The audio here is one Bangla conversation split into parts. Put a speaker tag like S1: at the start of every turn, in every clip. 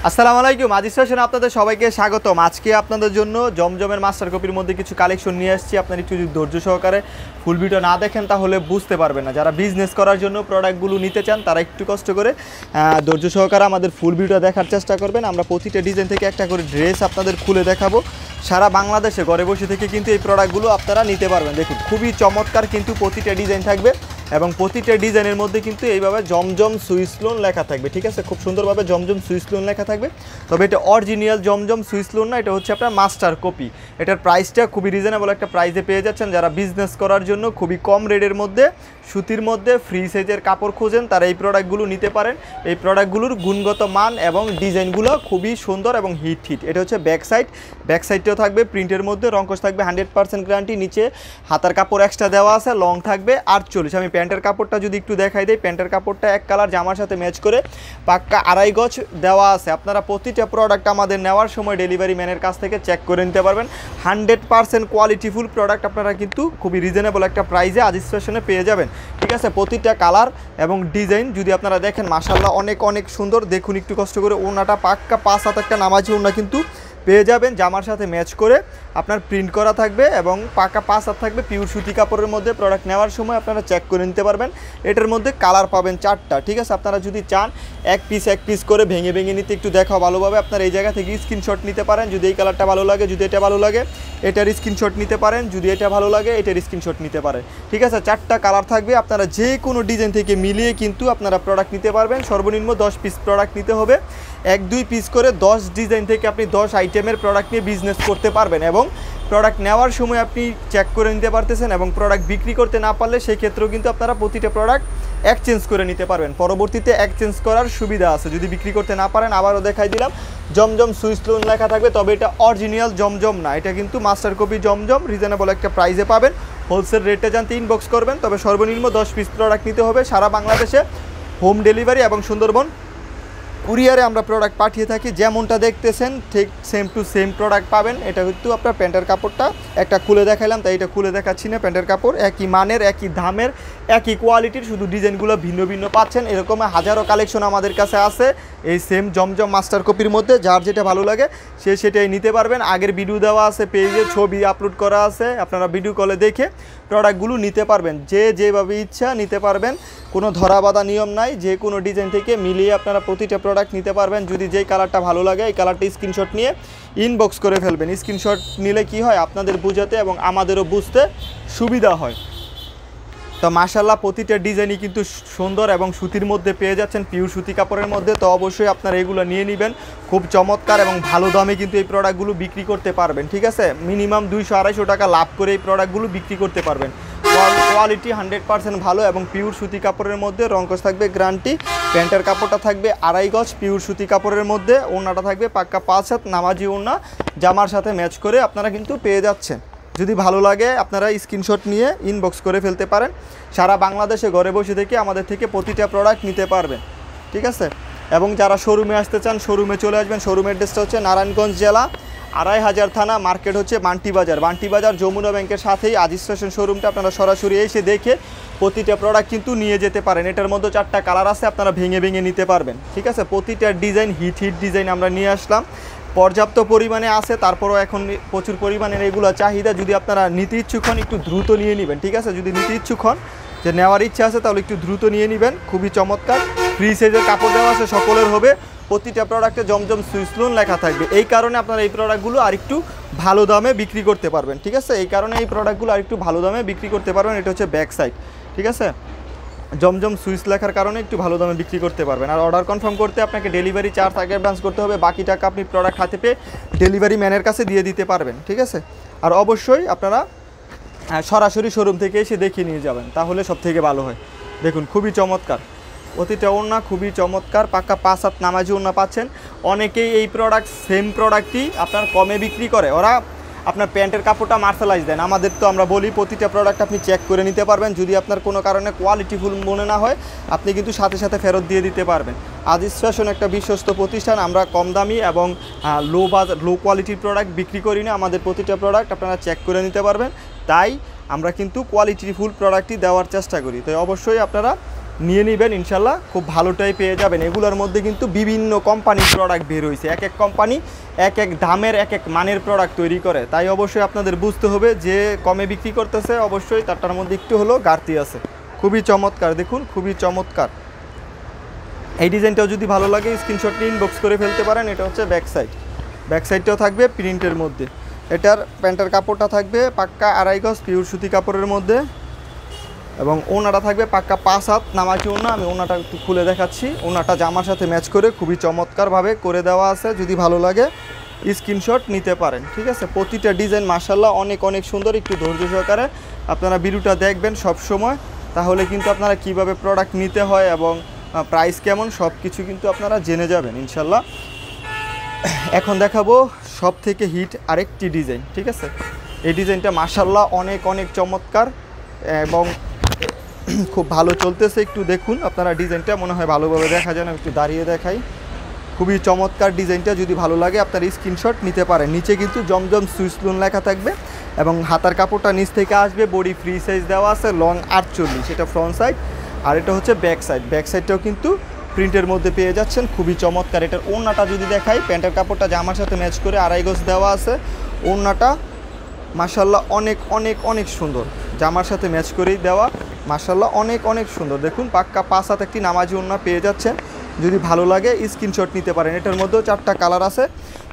S1: আসসালামু আলাইকুম। আজিজ ফ্যাশনে আপনাদের সবাইকে স্বাগতম। আজকে আপনাদের জন্য জমজমের মাস্টার কপির মধ্যে কিছু কালেকশন নিয়ে আসছি। আপনারা একটু যদি ধৈর্য সহকারে ফুল ভিডিও না দেখেন তাহলে বুঝতে পারবেন না। যারা বিজনেস করার জন্য প্রোডাক্টগুলো নিতে চান তারা একটু কষ্ট করে ধৈর্য সহকারে আমাদের ফুল ভিডিও দেখার চেষ্টা করবেন। আমরা প্রতিটা ডিজাইন থেকে একটা করে ড্রেস আপনাদের খুলে দেখাবো। সারা বাংলাদেশে ঘরে বসে থেকে কিন্তু এই প্রোডাক্টগুলো আপনারা নিতে পারবেন। দেখুন খুবই চমৎকার কিন্তু প্রতিটা ডিজাইন থাকবে এবং প্রতিটা ডিজাইনের মধ্যে কিন্তু এইভাবে জমজম সুইস লোন লেখা থাকবে। ঠিক আছে, খুব সুন্দরভাবে জমজম সুইস লোন লেখা থাকবে। তবে এটা অরিজিনাল জমজম সুইস লোন না, এটা হচ্ছে আপনার মাস্টার কপি। এটার প্রাইসটা খুবই রিজনেবল একটা প্রাইসে পেয়ে যাচ্ছেন। যারা বিজনেস করার জন্য খুবই কম রেটের মধ্যে সুতির মধ্যে ফ্রি সাইজের কাপড় খোঁজেন তারা এই প্রোডাক্টগুলো নিতে পারেন। এই প্রোডাক্টগুলোর গুণগত মান এবং ডিজাইনগুলো খুবই সুন্দর এবং হিট। এটা হচ্ছে ব্যাক সাইডটাও থাকবে প্রিন্টের মধ্যে, রংকশ থাকবে 100% গ্যারান্টি। নিচে হাতার কাপড় এক্সট্রা দেওয়া আছে, লং থাকবে 48। আমি প্যান্টের কাপড়টা যদি একটু দেখাই দিই, প্যান্টের কাপড়টা এক কালার জামার সাথে ম্যাচ করে পাক্কা 2.5 গজ দেওয়া আছে। আপনারা প্রতিটা প্রোডাক্ট আমাদের নেওয়ার সময় ডেলিভারি ম্যানের কাছ থেকে চেক করে নিতে পারবেন। 100% কোয়ালিটিফুল প্রোডাক্ট আপনারা কিন্তু খুবই রিজনেবল একটা প্রাইসে আজিজ ফ্যাশনে পেয়ে যাবেন। ঠিক আছে, প্রতিটা কালার এবং ডিজাইন যদি আপনারা দেখেন মাশাআল্লাহ অনেক সুন্দর। দেখুন একটু কষ্ট করে, ওড়নাটা পাক্কা 5 হাত একটা নামাজি ওড়না কিন্তু পেয়ে যাবেন। জামার সাথে ম্যাচ করে আপনার প্রিন্ট করা থাকবে এবং পাকা 5 হাত থাকবে পিওর সুতি কাপড়ের মধ্যে। প্রোডাক্ট নেওয়ার সময় আপনারা চেক করে নিতে পারবেন। এটার মধ্যে কালার পাবেন 4টা। ঠিক আছে, আপনারা যদি চান এক পিস করে ভেঙে নিতে একটু দেখাও ভালোভাবে, আপনারা এই জায়গা থেকে স্ক্রিনশট নিতে পারেন। যদি এই কালারটা ভালো লাগে, যদি এটা ভালো লাগে এটার স্ক্রিনশট নিতে পারেন, যদি এটা ভালো লাগে এটার স্ক্রিনশট নিতে পারেন। ঠিক আছে, 4টা কালার থাকবে। আপনারা যে কোনো ডিজাইন থেকে মিলিয়ে কিন্তু আপনারা প্রোডাক্ট নিতে পারবেন। সর্বনিম্ন 10 পিস প্রোডাক্ট নিতে হবে। 1-2 পিস করে 10 ডিজাইন থেকে আপনি 10 আইটেমের প্রোডাক্ট নিয়ে বিজনেস করতে পারবেন এবং প্রোডাক্ট নেওয়ার সময় আপনি চেক করে নিতে পারতেছেন এবং প্রোডাক্ট বিক্রি করতে না পারলে সেই ক্ষেত্রেও কিন্তু আপনারা প্রতিটা প্রোডাক্ট এক্সচেঞ্জ করে নিতে পারবেন। পরবর্তীতে এক্সচেঞ্জ করার সুবিধা আছে যদি বিক্রি করতে না পারেন। আবারও দেখাই দিলাম জমজম সুইস লোন লেখা থাকবে, তবে এটা অরিজিনাল জমজম না, এটা কিন্তু মাস্টার কপি জমজম। রিজনেবল একটা প্রাইসে পাবেন। হোলসেল রেটে জানতে ইনবক্স করবেন। তবে সর্বনিম্ন 10 পিস প্রোডাক্ট নিতে হবে। সারা বাংলাদেশে হোম ডেলিভারি এবং সুন্দরবন কুরিয়ারে আমরা প্রোডাক্ট পাঠিয়ে থাকি। যেমনটা দেখতেছেন ঠিক সেম টু সেম প্রোডাক্ট পাবেন। এটা কিন্তু আপনার প্যান্টের কাপড়টা একটা খুলে দেখাইলাম, তাই এটা খুলে দেখাচ্ছি না। প্যান্টের কাপড় একই মানের, একই দামের, একই কোয়ালিটির, শুধু ডিজাইনগুলো ভিন্ন পাচ্ছেন। এরকম হাজারো কালেকশন আমাদের কাছে আছে এই সেম জমজম মাস্টার কপির মধ্যে। যার যেটা ভালো লাগে সে সেটাই নিতে পারবেন। আগের ভিডিও দেওয়া আছে, পেজে ছবি আপলোড করা আছে, আপনারা ভিডিও কলে দেখে প্রোডাক্টগুলো নিতে পারবেন। যেভাবে ইচ্ছা নিতে পারবেন, কোনো ধরাবাঁধা নিয়ম নাই। যে কোনো ডিজাইন থেকে মিলিয়ে আপনারা প্রতিটা প্রোডাক্ট নিতে পারবেন। যদি যেই কালারটা ভালো লাগে এই কালারটা স্ক্রিনশট নিয়ে ইনবক্স করে ফেলবেন। স্ক্রিনশট নিলে কি হয়, আপনাদের বোঝাতে এবং আমাদেরও বুঝতে সুবিধা হয়। তো মাশাআল্লাহ প্রতিটা ডিজাইনই কিন্তু সুন্দর এবং সুতির মধ্যে পেয়ে যাচ্ছেন, পিওর সুতি কাপড়ের মধ্যে। তো অবশ্যই আপনারা এগুলো নিয়ে নেবেন। খুব চমৎকার এবং ভালো দামে কিন্তু এই প্রোডাক্টগুলো বিক্রি করতে পারবেন। ঠিক আছে, মিনিমাম 200-250 টাকা লাভ করে এই প্রোডাক্টগুলো বিক্রি করতে পারবেন। কোয়ালিটি 100% ভালো এবং পিওর সুতি কাপড়ের মধ্যে, রংকশ থাকবে গ্যারান্টি। প্যান্টের কাপড়টা থাকবে 2.5 গজ পিওর সুতি কাপড়ের মধ্যে। ওড়নাটা থাকবে পাক্কা 5 হাত নামাজি ওড়না, জামার সাথে ম্যাচ করে আপনারা কিন্তু পেয়ে যাচ্ছেন। যদি ভালো লাগে আপনারা স্ক্রিনশট নিয়ে ইনবক্স করে ফেলতে পারেন। সারা বাংলাদেশে ঘরে বসে থেকে আমাদের থেকে প্রতিটা প্রোডাক্ট নিতে পারবেন। ঠিক আছে, এবং যারা শোরুমে আসতে চান শোরুমে চলে আসবেন। শোরুমের অ্যাড্রেসটা হচ্ছে নারায়ণগঞ্জ জেলা, 2500 থানা, মার্কেট হচ্ছে বান্টি বাজার যমুনা ব্যাংকের সাথেই আজিজ ফ্যাশন শোরুমটা। আপনারা সরাসরি এসে দেখে প্রতিটা প্রোডাক্ট কিন্তু নিয়ে যেতে পারেন। এটার মধ্যে 4টা কালার আছে, আপনারা ভেঙে নিতে পারবেন। ঠিক আছে, প্রতিটা ডিজাইন হিট ডিজাইন আমরা নিয়ে আসলাম। পর্যাপ্ত পরিমাণে আছে, তারপরও এখন প্রচুর পরিমাণের এগুলো চাহিদা। যদি আপনারা নিতে ইচ্ছুক হন একটু দ্রুত নিয়ে নেবেন। ঠিক আছে, যদি নিতে ইচ্ছুক হন, যে নেওয়ার ইচ্ছা আছে, তাহলে একটু দ্রুত নিয়ে নেবেন। খুবই চমৎকার ফ্রি সাইজের কাপড় দেওয়া আছে, সকলের হবে। প্রতিটা প্রোডাক্টে জমজম সুইস লোন লেখা থাকবে। এই কারণে আপনারা এই প্রোডাক্টগুলো আরেকটু ভালো দামে বিক্রি করতে পারবেন। ঠিক আছে, এই কারণে এই প্রোডাক্টগুলো আরেকটু ভালো দামে বিক্রি করতে পারবেন। এটা হচ্ছে ব্যাক সাইড। ঠিক আছে, জমজম সুইস লেখার কারণে একটু ভালো দামে বিক্রি করতে পারবেন। আর অর্ডার কনফার্ম করতে আপনাকে ডেলিভারি চার্জ আগে অ্যাডভান্স করতে হবে। বাকি টাকা আপনি প্রোডাক্ট হাতে পেয়ে ডেলিভারি ম্যানের কাছে দিয়ে দিতে পারবেন। ঠিক আছে, আর অবশ্যই আপনারা সরাসরি শোরুম থেকে এসে দেখিয়ে নিয়ে যাবেন, তাহলে সব থেকে ভালো হয়। দেখুন খুবই চমৎকার প্রতিটা ওড়না, খুবই চমৎকার। পাক্কা 5 হাত নামাজি ওড়না পাচ্ছেন। অনেকেই এই প্রোডাক্ট সেম প্রোডাক্টই আপনার কমে বিক্রি করে, ওরা আপনার প্যান্টের কাপড়টা মার্শালাইজ দেন। আমাদের তো আমরা বলি প্রতিটা প্রোডাক্ট আপনি চেক করে নিতে পারবেন। যদি আপনার কোনো কারণে কোয়ালিটিফুল মনে না হয় আপনি কিন্তু সাথে ফেরত দিয়ে দিতে পারবেন। আজিজ ফ্যাশন একটা বিশ্বস্ত প্রতিষ্ঠান। আমরা কম দামি এবং লো কোয়ালিটির প্রোডাক্ট বিক্রি করি না। আমাদের প্রতিটা প্রোডাক্ট আপনারা চেক করে নিতে পারবেন। তাই আমরা কিন্তু কোয়ালিটিফুল প্রোডাক্টই দেওয়ার চেষ্টা করি। তাই অবশ্যই আপনারা নিয়ে নেবেন, ইনশাল্লাহ খুব ভালোটাই পেয়ে যাবেন। এগুলোর মধ্যে কিন্তু বিভিন্ন কোম্পানির প্রোডাক্ট বের হয়েছে, এক এক কোম্পানি এক এক দামের এক এক মানের প্রোডাক্ট তৈরি করে, তাই অবশ্যই আপনাদের বুঝতে হবে যে কমে বিক্রি করতেছে অবশ্যই তারটার মধ্যে একটু হলেও ঘাটতি আছে। খুবই চমৎকার, দেখুন খুবই চমৎকার। এই ডিজাইনটাও যদি ভালো লাগে স্ক্রিনশট নিয়ে ইনবক্স করে ফেলতে পারেন। এটা হচ্ছে ব্যাক সাইড, ব্যাক সাইডটাও থাকবে প্রিন্টের মধ্যে। এটার প্যান্টের কাপড়টা থাকবে পাক্কা 2.5 গজ পিওর সুতি কাপড়ের মধ্যে, এবং ওনাটা থাকবে পাক্কা 5 হাত নামাজি ওনা। আমি ওনাটা একটু খুলে দেখাচ্ছি। ওনাটা জামার সাথে ম্যাচ করে খুবই চমৎকারভাবে করে দেওয়া আছে, যদি ভালো লাগে স্ক্রিনশট নিতে পারেন, ঠিক আছে। প্রতিটা ডিজাইন মাশাআল্লাহ অনেক অনেক সুন্দর। একটু ধৈর্য সহকারে আপনারা ভিডিওটা দেখবেন সব সময়, তাহলে কিন্তু আপনারা কিভাবে প্রোডাক্ট নিতে হয় এবং প্রাইস কেমন সব কিছু কিন্তু আপনারা জেনে যাবেন ইনশাল্লাহ। এখন দেখাবো সব থেকে হিট আরেকটি ডিজাইন, ঠিক আছে। এই ডিজাইনটা মাশাআল্লাহ অনেক অনেক চমৎকার এবং খুব ভালো চলতেছে। একটু দেখুন আপনারা ডিজাইনটা, মনে হয় ভালোভাবে দেখা যায় না, একটু দাঁড়িয়ে দেখাই। খুবই চমৎকার ডিজাইনটা, যদি ভালো লাগে আপনারা স্ক্রিনশট নিতে পারেন। নিচে কিন্তু জমজম সুইস লোন লেখা থাকবে এবং হাতার কাপড়টা নিচ থেকে আসবে, বডি ফ্রি সাইজ দেওয়া আছে, লং 48, এটা ফ্রন্ট সাইড। আর এটা হচ্ছে ব্যাক সাইড, ব্যাক সাইডটাও কিন্তু প্রিন্টের মধ্যে পেয়ে যাচ্ছেন, খুবই চমৎকার। এটার ওড়নাটা যদি দেখাই, প্যান্টের কাপড়টা জামার সাথে ম্যাচ করে 2.5 গজ দেওয়া আছে। ওড়নাটা মাশাআল্লাহ অনেক অনেক অনেক সুন্দর, জামার সাথে ম্যাচ করেই দেওয়া, মাশাআল্লাহ অনেক অনেক সুন্দর। দেখুন পাক্কা 5 হাত একটি নামাজি ওড়না পেয়ে যাচ্ছেন, যদি ভালো লাগে স্ক্রিনশট নিতে পারেন। এটার মধ্যেও 4টা কালার আছে,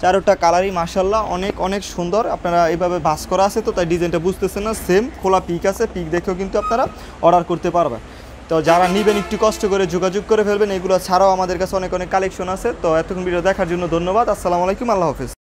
S1: 4টা কালারই মাশাআল্লাহ অনেক অনেক সুন্দর। আপনারা এইভাবে ভাঁজ করা আছে তো তাই ডিজাইনটা বুঝতেছেন না, সেম খোলা পিক আছে, পিক দেখেও কিন্তু আপনারা অর্ডার করতে পারবেন। তো যারা নেবেন একটু কষ্ট করে যোগাযোগ করে ফেলবেন। এগুলো ছাড়াও আমাদের কাছে অনেক অনেক কালেকশন আছে। তো এতক্ষণ ভিডিও দেখার জন্য ধন্যবাদ। আসসালামু আলাইকুম, আল্লাহ হাফেজ।